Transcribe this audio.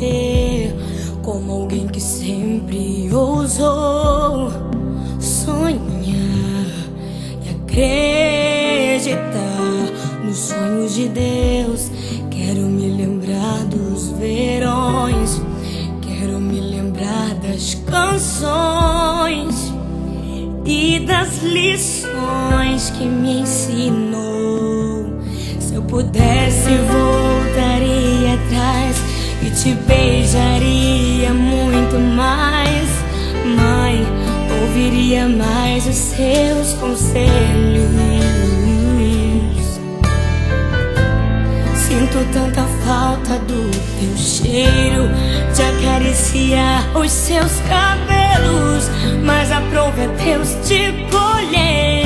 você, como alguém que sempre ousou sonhar e acreditar nos sonhos de Deus. Quero me lembrar dos verões, quero me lembrar das canções e das lições que me ensinou. Se eu pudesse, voltaria atrás e te beijaria muito mais. Mãe, ouviria mais os seus conselhos. Sinto tanta falta do teu cheiro, de acariciar os seus cabelos, mas aprove a Deus te colher.